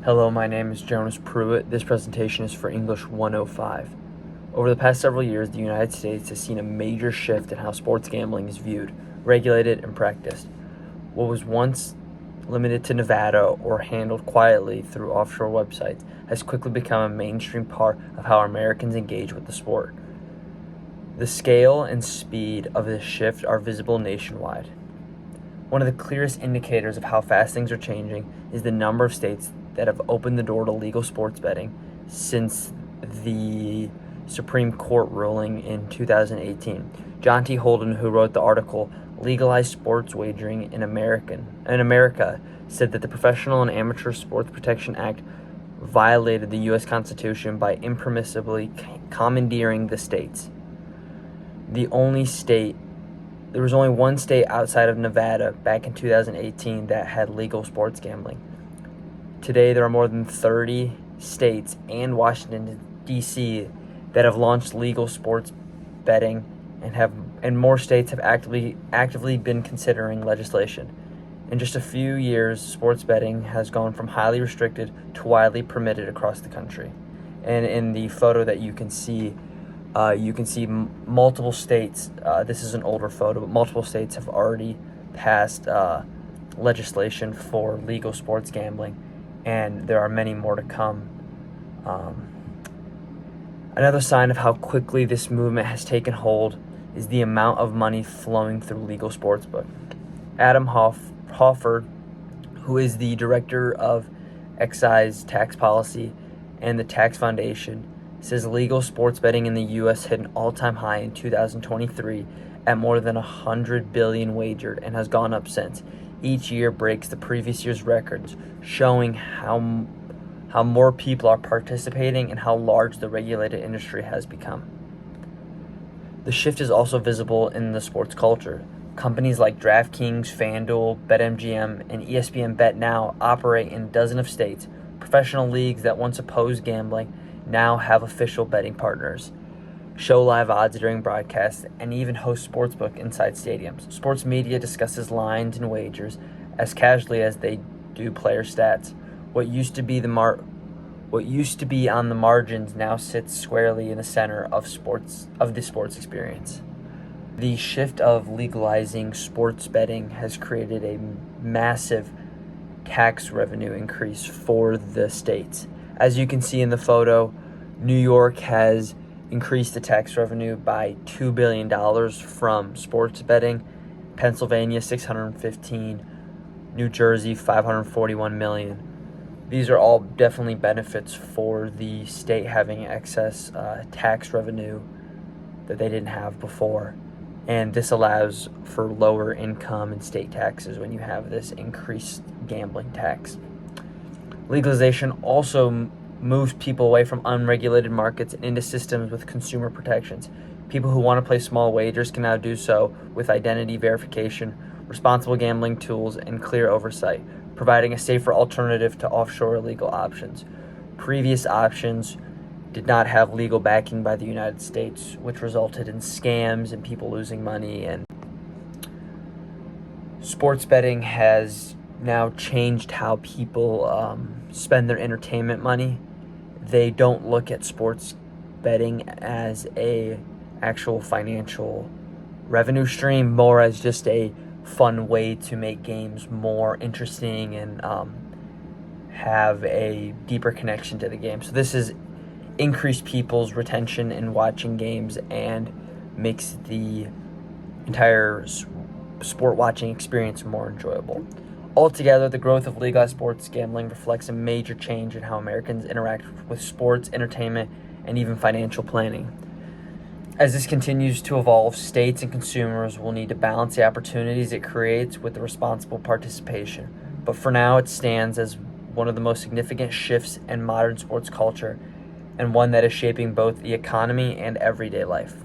Hello, my name is Jonas Pruitt. This presentation is for English 105. Over the past several years, the United States has seen a major shift in how sports gambling is viewed, regulated, and practiced. What was once limited to Nevada or handled quietly through offshore websites has quickly become a mainstream part of how Americans engage with the sport. The scale and speed of this shift are visible nationwide. One of the clearest indicators of how fast things are changing is the number of states that have opened the door to legal sports betting since the Supreme Court ruling in 2018. John T. Holden, who wrote the article Legalized Sports Wagering in America, said that the Professional and Amateur Sports Protection Act violated the U.S. Constitution by impermissibly commandeering the states. There was only one state outside of Nevada back in 2018 that had legal sports gambling. Today, there are more than 30 states and Washington, D.C. that have launched legal sports betting, and more states have actively been considering legislation. In just a few years, sports betting has gone from highly restricted to widely permitted across the country. And in the photo that you can see multiple states. This is an older photo, but multiple states have already passed legislation for legal sports gambling, and there are many more to come. Another sign of how quickly this movement has taken hold is the amount of money flowing through legal sportsbook. Adam Hofford, who is the director of excise tax policy and the Tax Foundation, says legal sports betting in the U.S. hit an all-time high in 2023 at more than 100 billion wagered and has gone up since. Each year breaks the previous year's records, showing how more people are participating and how large the regulated industry has become. The shift is also visible in the sports culture. Companies like DraftKings, FanDuel, BetMGM, and ESPN Bet now operate in dozens of states. Professional leagues that once opposed gambling now have official betting partners, show live odds during broadcasts, and even host sportsbook inside stadiums. Sports media discusses lines and wagers as casually as they do player stats. What used to be on the margins now sits squarely in the center of the sports experience. The shift of legalizing sports betting has created a massive tax revenue increase for the states. As you can see in the photo, New York has increased the tax revenue by $2 billion from sports betting, Pennsylvania $615, New Jersey $541 million. These are all definitely benefits for the state having excess tax revenue that they didn't have before. And this allows for lower income and state taxes when you have this increased gambling tax. Legalization also moves people away from unregulated markets and into systems with consumer protections. People who want to play small wagers can now do so with identity verification, responsible gambling tools, and clear oversight, providing a safer alternative to offshore illegal options. Previous options did not have legal backing by the United States, which resulted in scams and people losing money. And sports betting has now changed how people spend their entertainment money. They don't look at sports betting as a actual financial revenue stream, more as just a fun way to make games more interesting and have a deeper connection to the game. So this has increased people's retention in watching games and makes the entire sport watching experience more enjoyable. Altogether, the growth of legalized sports gambling reflects a major change in how Americans interact with sports, entertainment, and even financial planning. As this continues to evolve, states and consumers will need to balance the opportunities it creates with the responsible participation. But for now, it stands as one of the most significant shifts in modern sports culture, and one that is shaping both the economy and everyday life.